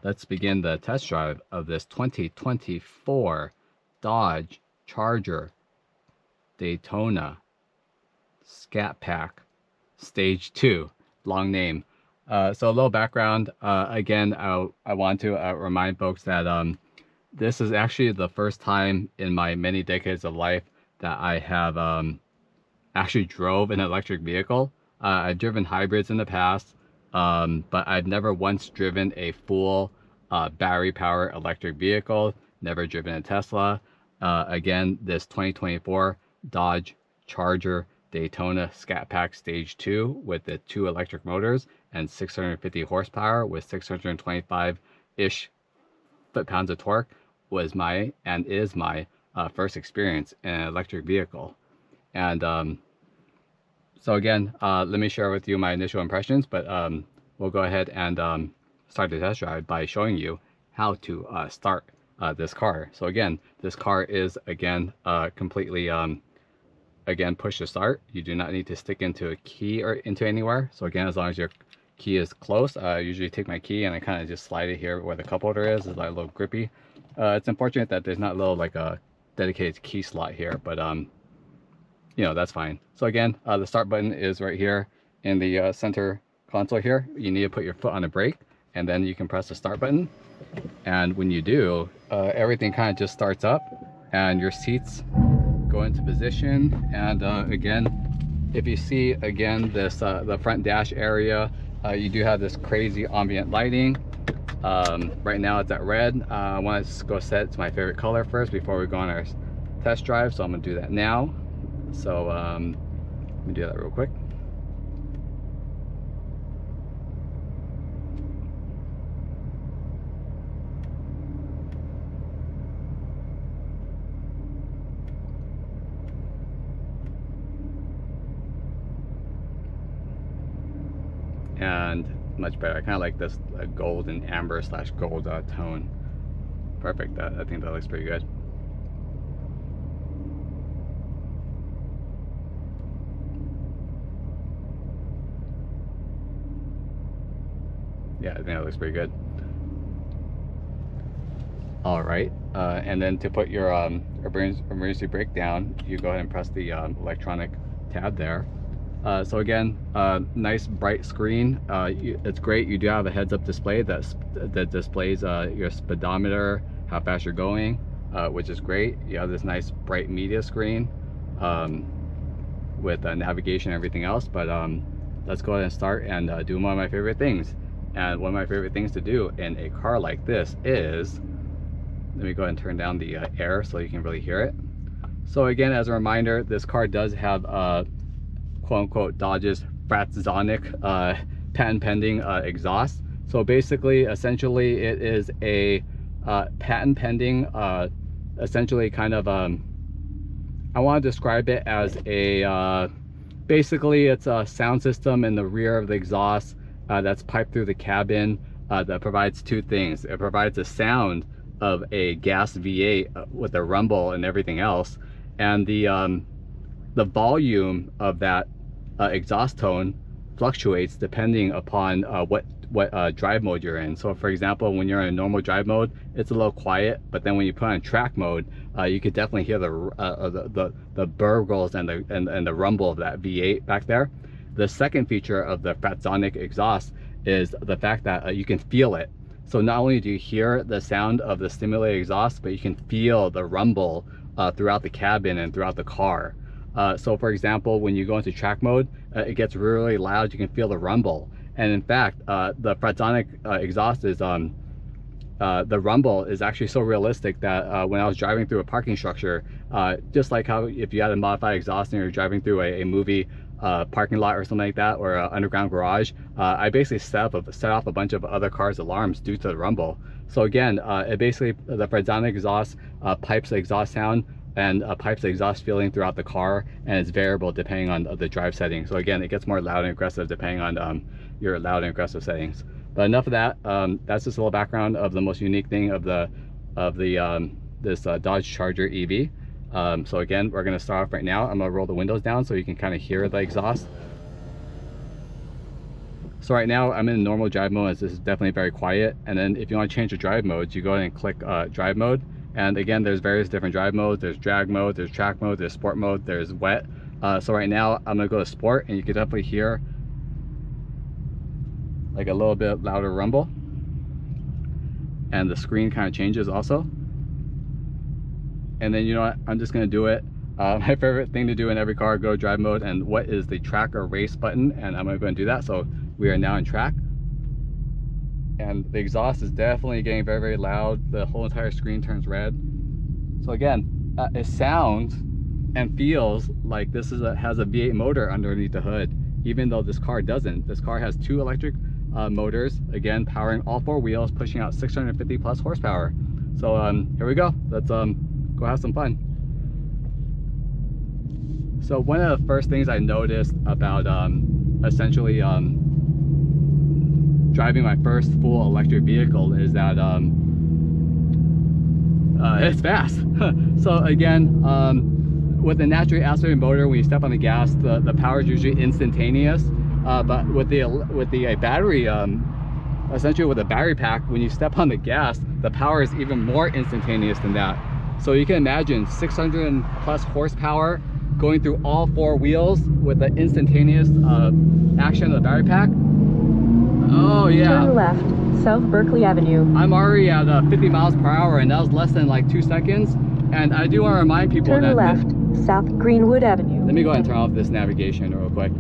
let's begin the test drive of this 2024 Dodge Charger Daytona scatpack Stage 2, long name. So a little background. Again, I want to remind folks that this is actually the first time in my many decades of life that I have actually drove an electric vehicle. I've driven hybrids in the past, but I've never once driven a full battery power electric vehicle, never driven a Tesla. Again, this 2024 Dodge Charger Daytona scatpack Stage 2 with the 2 electric motors and 650 horsepower with 625-ish foot-pounds of torque was my and is my first experience in an electric vehicle. And so again, let me share with you my initial impressions, but we'll go ahead and start the test drive by showing you how to start this car. So again, this car is again completely again push to start. You do not need to stick into a key or into anywhere. So again, as long as your key is close, I usually take my key and I kind of just slide it here where the cup holder is. It's like a little grippy. It's unfortunate that there's not a little like a dedicated key slot here, but you know, that's fine. So again, the start button is right here in the center console here. You need to put your foot on the brake and then you can press the start button. And when you do, everything kind of just starts up and your seats go into position. And again, if you see again this the front dash area, you do have this crazy ambient lighting. Right now it's at red. I want to go set it to my favorite color first before we go on our test drive, so I'm gonna do that now. So let me do that real quick. And much better. I kind of like this gold and amber slash gold tone. Perfect. I think that looks pretty good. Yeah, I think that looks pretty good. All right, and then to put your emergency brake down, you go ahead and press the electronic tab there. So again, nice bright screen. It's great. You do have a heads-up display that displays your speedometer, how fast you're going, which is great. You have this nice bright media screen with navigation and everything else. But let's go ahead and start and do one of my favorite things. And one of my favorite things to do in a car like this is, let me go ahead and turn down the air so you can really hear it. So again, as a reminder, this car does have quote-unquote Dodge's Fratzonic patent pending exhaust. So basically, essentially, it is a patent pending, essentially kind of, I want to describe it as a, basically it's a sound system in the rear of the exhaust that's piped through the cabin that provides two things. It provides the sound of a gas V8 with a rumble and everything else, and the volume of that exhaust tone fluctuates depending upon what drive mode you're in. So for example, when you're in a normal drive mode, it's a little quiet, but then when you put on track mode, you could definitely hear the burbles and the rumble of that V8 back there. The second feature of the Fratzonic exhaust is the fact that you can feel it. So not only do you hear the sound of the stimulated exhaust, but you can feel the rumble throughout the cabin and throughout the car. So for example, when you go into track mode, it gets really loud. You can feel the rumble. And in fact, the Fratzonic exhaust is, the rumble is actually so realistic that when I was driving through a parking structure, just like how if you had a modified exhaust and you're driving through a movie parking lot or something like that, or an underground garage, I basically set off a bunch of other cars' alarms due to the rumble. So again, it basically, the Fratzonic exhaust pipes the exhaust sound and pipes the exhaust feeling throughout the car, and it's variable depending on the drive setting. So again, it gets more loud and aggressive depending on your loud and aggressive settings. But enough of that. That's just a little background of the most unique thing of this Dodge Charger EV. So again, we're going to start off right now. I'm going to roll the windows down so you can kind of hear the exhaust. So right now I'm in normal drive mode, as this is definitely very quiet. And then if you want to change the drive modes, you go ahead and click drive mode. And again, there's various different drive modes. There's drag mode, there's track mode, there's sport mode, there's wet. So right now I'm gonna go to sport, and you can definitely hear like a little bit louder rumble. And the screen kind of changes also. And then, you know what, I'm just gonna do it. My favorite thing to do in every car, go drive mode, and what is the track or race button, and I'm gonna go and do that. So we are now in track. And the exhaust is definitely getting very, very loud. The whole entire screen turns red. So again, it sounds and feels like this is has a V8 motor underneath the hood, even though this car doesn't. This car has 2 electric motors, again, powering all 4 wheels, pushing out 650 plus horsepower. So here we go. Let's go have some fun. So one of the first things I noticed about essentially driving my first full electric vehicle is that it's fast. So again, with the naturally aspirated motor, when you step on the gas, the power is usually instantaneous. But with the battery, essentially with a battery pack, when you step on the gas, the power is even more instantaneous than that. So you can imagine 600 plus horsepower going through all 4 wheels with the instantaneous action of the battery pack. Oh yeah. Turn left, South Berkeley Avenue. I'm already at 50 miles per hour, and that was less than like 2 seconds. And I do want to remind people Turn that left, South Greenwood Avenue. Let me go ahead and turn off this navigation real quick.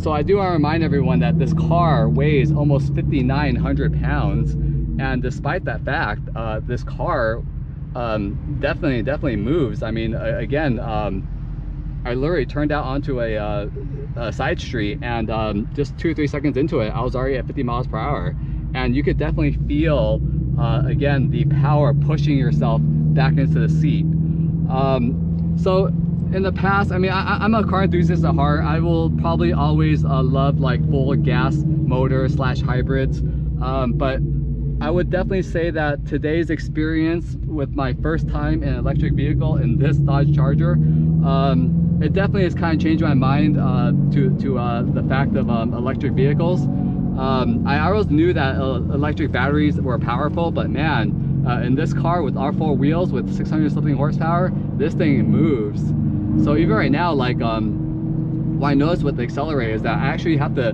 So I do want to remind everyone that this car weighs almost 5,900 pounds, and despite that fact, this car definitely moves. I mean, again, I literally turned out onto a side street, and just 2 or 3 seconds into it, I was already at 50 miles per hour, and you could definitely feel again the power pushing yourself back into the seat. So in the past, I mean, I'm a car enthusiast at heart. I will probably always love like full gas motor slash hybrids, but I would definitely say that today's experience with my first time in an electric vehicle in this Dodge Charger, it definitely has kind of changed my mind to the fact of electric vehicles. I always knew that electric batteries were powerful, but man, in this car with our 4 wheels with 600 something horsepower, this thing moves. So even right now, like what I noticed with the accelerator is that I actually have to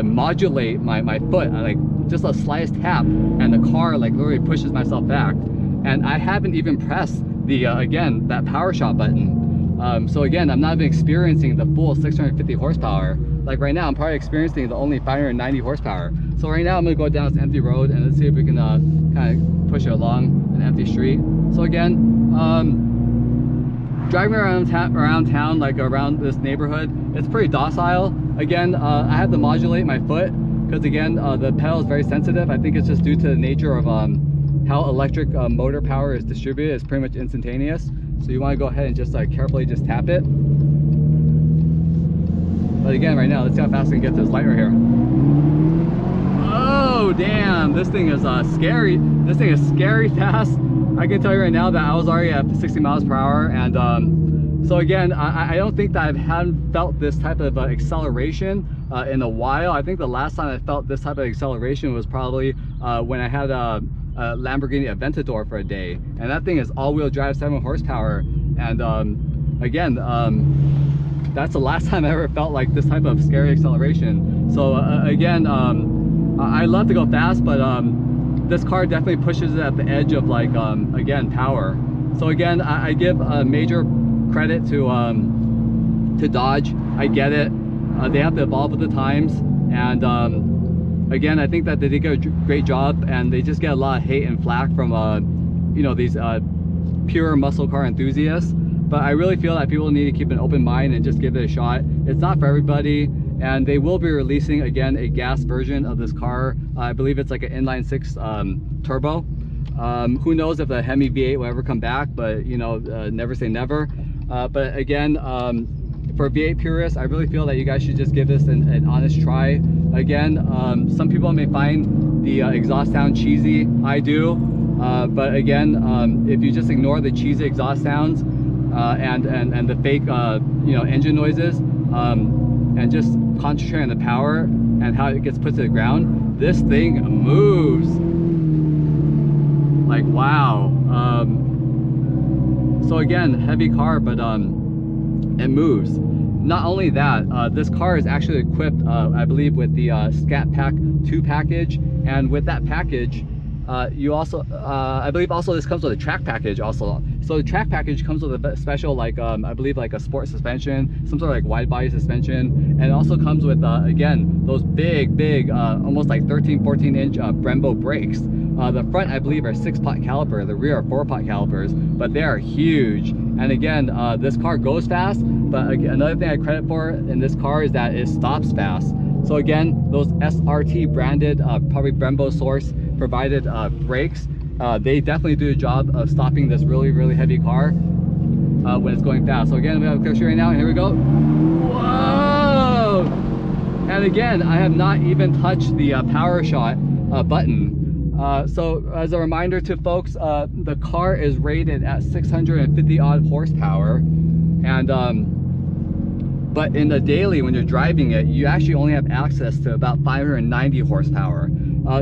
modulate my foot, like just a slightest tap, and the car like literally pushes myself back. And I haven't even pressed the again that power shot button. So again, I'm not even experiencing the full 650 horsepower. Like right now, I'm probably experiencing the only 590 horsepower. So right now, I'm gonna go down this empty road, and let's see if we can kind of push it along an empty street. So again, driving around town, like around this neighborhood, it's pretty docile. Again, I have to modulate my foot because again, the pedal is very sensitive. I think it's just due to the nature of how electric motor power is distributed. It's pretty much instantaneous. So you want to go ahead and just carefully just tap it. But again, right now, let's see how fast we can get to this light right here. Oh damn, this thing is scary. This thing is scary fast. I can tell you right now that I was already at 60 miles per hour, and so again, I don't think that I haven't felt this type of acceleration in a while. I think the last time I felt this type of acceleration was probably when I had a Lamborghini Aventador for a day, and that thing is all-wheel drive, 7 horsepower, and again, that's the last time I ever felt like this type of scary acceleration. So again, I love to go fast, but this car definitely pushes it at the edge of like again, power. So again, I give a major credit to Dodge. I get it, they have to evolve with the times, and again, I think that they did a great job, and they just get a lot of hate and flack from you know, these pure muscle car enthusiasts. But I really feel that people need to keep an open mind and just give it a shot. It's not for everybody, and they will be releasing again a gas version of this car. I believe it's like an inline-6 turbo. Who knows if the Hemi V8 will ever come back, but you know, never say never. But again, for V8 purists, I really feel that you guys should just give this an honest try. Again, some people may find the exhaust sound cheesy. I do, but again, if you just ignore the cheesy exhaust sounds and the fake you know, engine noises, and just concentrate on the power and how it gets put to the ground, this thing moves. Like, wow. So again, heavy car, but it moves. Not only that, this car is actually equipped, I believe, with the ScatPack 2 package, and with that package, you also, I believe also this comes with a track package also. So the track package comes with a special, like, I believe like a sport suspension, some sort of like wide body suspension, and it also comes with, again, those big, almost like 13-14 inch Brembo brakes. The front, I believe, are 6-pot caliper, the rear are 4-pot calipers, but they are huge. And again, this car goes fast, but another thing I credit for in this car is that it stops fast. So again, those SRT branded, probably Brembo source provided brakes, they definitely do a job of stopping this really heavy car when it's going fast. So again, we have a quick show right now, and here we go. Whoa! And again, I have not even touched the power shot button. So as a reminder to folks, the car is rated at 650 odd horsepower, and but in the daily, when you're driving it, you actually only have access to about 590 horsepower.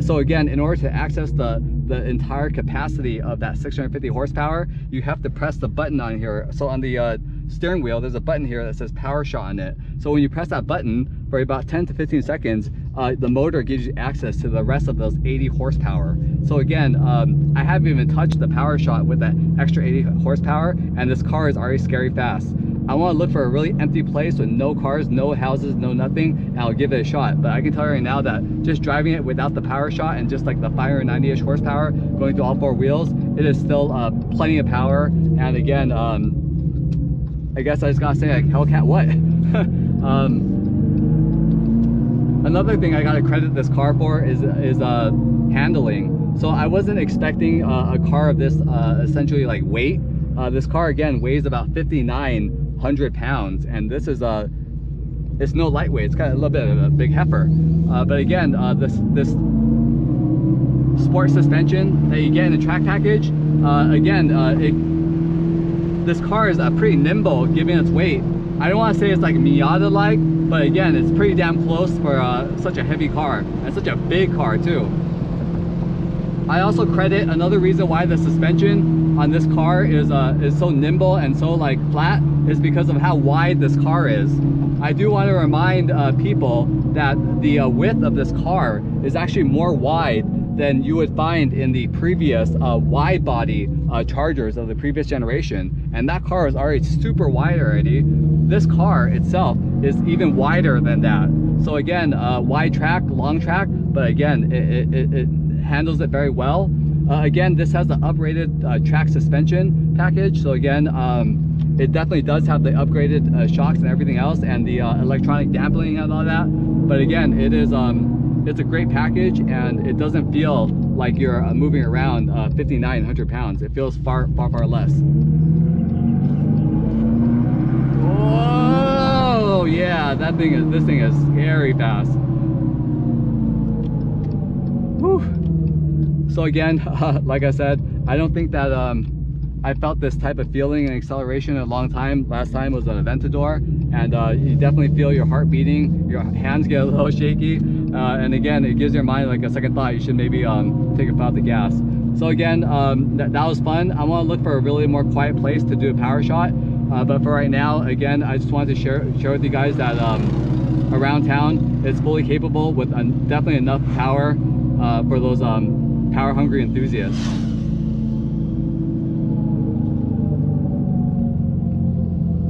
So again, in order to access the entire capacity of that 650 horsepower, you have to press the button on here. So on the steering wheel, there's a button here that says power shot on it. So when you press that button for about 10 to 15 seconds, the motor gives you access to the rest of those 80 horsepower. So again, I haven't even touched the power shot with that extra 80 horsepower, and this car is already scary fast. I want to look for a really empty place with no cars, no houses, no nothing, and I'll give it a shot. But I can tell you right now that just driving it without the power shot and just like the 590-ish horsepower going through all 4 wheels, it is still plenty of power. And again, I guess I just gotta say, like, hellcat what? Another thing I gotta credit this car for is handling. So I wasn't expecting a car of this essentially like weight. This car again weighs about 5,900 pounds, and this is it's no lightweight. It's got a little bit of a big heifer. But again, this sport suspension that you get in the track package, this car is pretty nimble given its weight. I don't want to say it's like Miata-like, but again, it's pretty damn close for such a heavy car, and such a big car too. I also credit another reason why the suspension on this car is so nimble and so like flat is because of how wide this car is. I do want to remind people that the width of this car is actually more wide than you would find in the previous wide body Chargers of the previous generation, and that car is already super wide already. This car itself is even wider than that. So again, wide track, long track, but again, it handles it very well. Again, this has the upgraded track suspension package. So again, it definitely does have the upgraded shocks and everything else, and the electronic dampening and all that. But again, it is it's a great package, and it doesn't feel like you're moving around 5,900 pounds. It feels far less. Whoa, yeah, this thing is scary fast. Whew. So again, like I said, I don't think that I felt this type of feeling and acceleration in a long time. Last time was an Aventador, and you definitely feel your heart beating, your hands get a little shaky, and again, it gives your mind like a second thought. You should maybe take a foot off the gas. So again, that was fun. I want to look for a really more quiet place to do a power shot, but for right now, again, I just wanted to share with you guys that around town, it's fully capable with definitely enough power for those power hungry enthusiasts.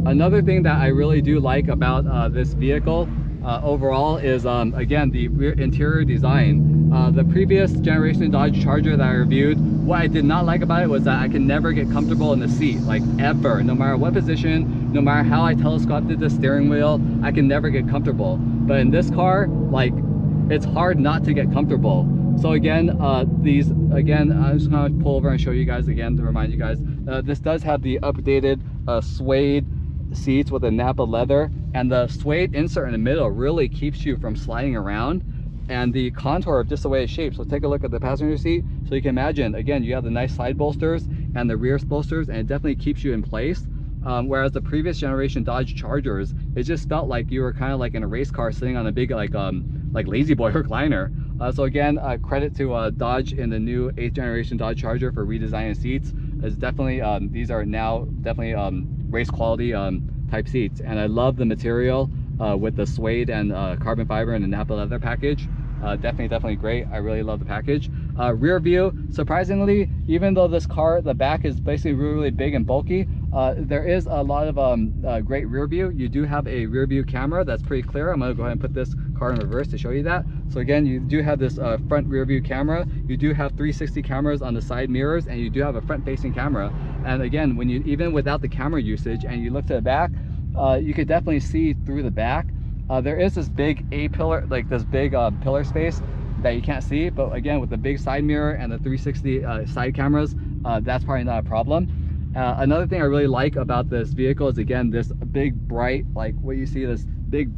Another thing that I really do like about this vehicle overall is again, the rear interior design. The previous generation Dodge Charger that I reviewed, what I did not like about it was that I could never get comfortable in the seat, like ever. No matter what position, no matter how I telescoped the steering wheel, I can never get comfortable. But in this car, like, it's hard not to get comfortable. So again, I'm just gonna pull over and show you guys again to remind you guys, this does have the updated suede seats with a Napa leather, and the suede insert in the middle really keeps you from sliding around, and the contour of just the way it's shaped. So take a look at the passenger seat. So you can imagine, again, you have the nice side bolsters and the rear bolsters, and it definitely keeps you in place. Whereas the previous generation Dodge Chargers, it just felt like you were kind of like in a race car sitting on a big like like lazy boy recliner. So again, credit to Dodge in the new 8th generation Dodge Charger for redesigning seats. It's definitely these are now definitely race quality type seats, and I love the material with the suede and carbon fiber and the Napa leather package. Definitely great. I really love the package. Rear view, surprisingly, even though this car, the back is basically really big and bulky, there is a lot of great rear view. You do have a rear view camera that's pretty clear. I'm gonna go ahead and put this car in reverse to show you that. So again, you do have this front rear view camera. You do have 360 cameras on the side mirrors, and you do have a front facing camera. And again, when you, even without the camera usage and you look to the back, you could definitely see through the back. There is this big A-pillar, like this big pillar space that you can't see, but again, with the big side mirror and the 360 side cameras, that's probably not a problem. Another thing I really like about this vehicle is, again, this big bright, like what you see, this big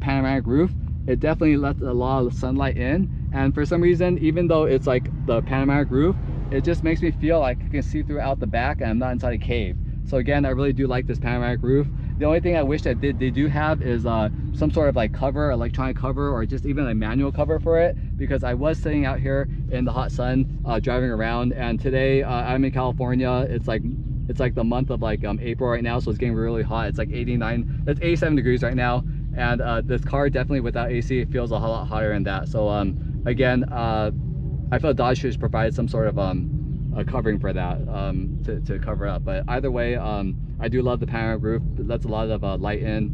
panoramic roof. It definitely lets a lot of sunlight in, and for some reason, even though it's like the panoramic roof, it just makes me feel like I can see throughout the back and I'm not inside a cave. So again, I really do like this panoramic roof. The only thing I wish that they do have is some sort of like cover, electronic cover, or just even a manual cover for it, because I was sitting out here in the hot sun driving around, and today I'm in California. It's like the month of like April right now, so it's getting really hot. It's like 87 degrees right now, and this car definitely without AC feels a lot hotter than that. So again, I feel Dodge should provide some sort of a covering for that to cover up. But either way, I do love the panoramic roof. It lets a lot of light in.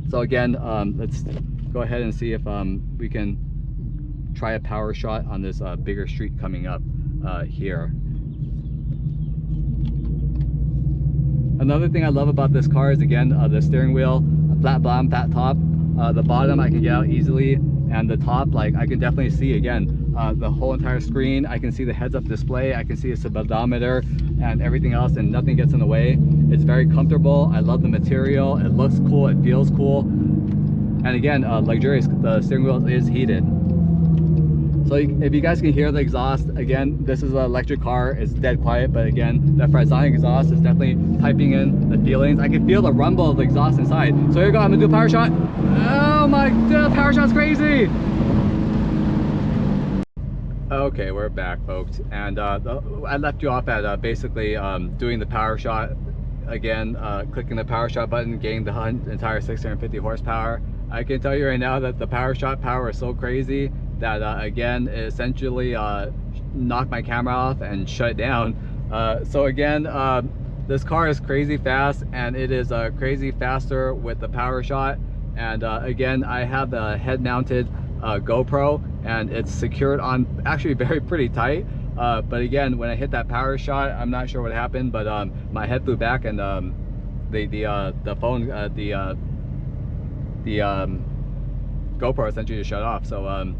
So again, let's go ahead and see if we can try a power shot on this bigger street coming up here. Another thing I love about this car is, again, the steering wheel, flat bottom, flat top. The bottom I can get out easily, and the top, like, I can definitely see, again, the whole entire screen. I can see the heads-up display, I can see a speedometer and everything else, and nothing gets in the way. It's very comfortable. I love the material. It looks cool, it feels cool, and again, luxurious. The steering wheel is heated. So if you guys can hear the exhaust, again, this is an electric car. It's dead quiet, but again, that Fratzonic exhaust is definitely piping in the feelings. I can feel the rumble of the exhaust inside. So here we go, I'm gonna do a power shot. Oh my god, power shot's crazy. Okay, we're back, folks, and I left you off at basically doing the power shot. Again, clicking the power shot button, getting the entire 650 horsepower. I can tell you right now that the power shot power is so crazy that again, it essentially knocked my camera off and shut it down. So again, this car is crazy fast, and it is crazy faster with the power shot. And again, I have the head-mounted GoPro, and it's secured on actually pretty tight. But again, when I hit that power shot, I'm not sure what happened, but my head flew back, and the phone, the GoPro essentially just shut off. So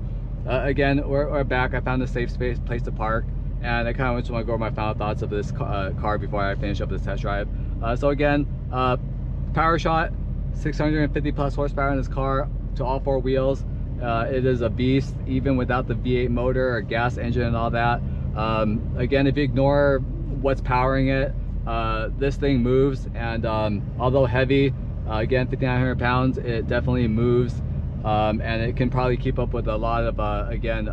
again, we're back. I found a safe place to park, and I kind of just want to go over my final thoughts of this car before I finish up this test drive. So again, power shot, 650 plus horsepower in this car to all four wheels. It is a beast, even without the V8 motor or gas engine and all that. Again, if you ignore what's powering it, this thing moves, and although heavy, again, 5,900 pounds, it definitely moves. And it can probably keep up with a lot of again,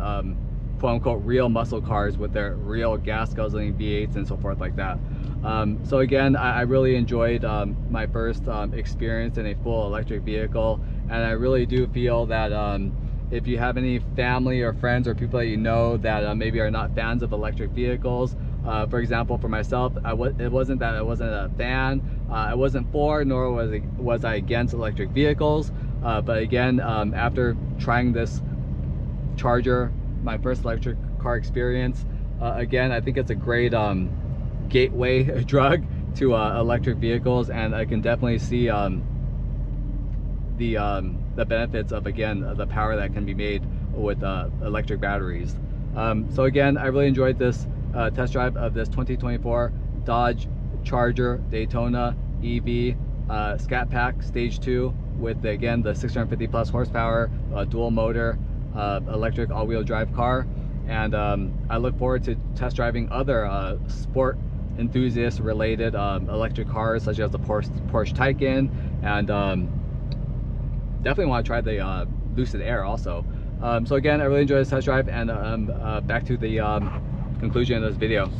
quote unquote real muscle cars with their real gas guzzling V8s and so forth like that. So again, I really enjoyed my first experience in a full electric vehicle, and I really do feel that if you have any family or friends or people that you know that maybe are not fans of electric vehicles, for example, for myself, it wasn't that I wasn't a fan. I wasn't for, nor was I against electric vehicles. But again, after trying this Charger, my first electric car experience, again, I think it's a great gateway drug to electric vehicles, and I can definitely see the benefits of, again, the power that can be made with electric batteries. So again, I really enjoyed this test drive of this 2024 Dodge Charger Daytona EV scatpack stage 2 with, again, the 650 plus horsepower dual motor electric all-wheel drive car. And I look forward to test driving other sport enthusiast related electric cars, such as the Porsche Taycan and definitely want to try the Lucid Air also. So again, I really enjoyed this test drive, and back to the conclusion of this video.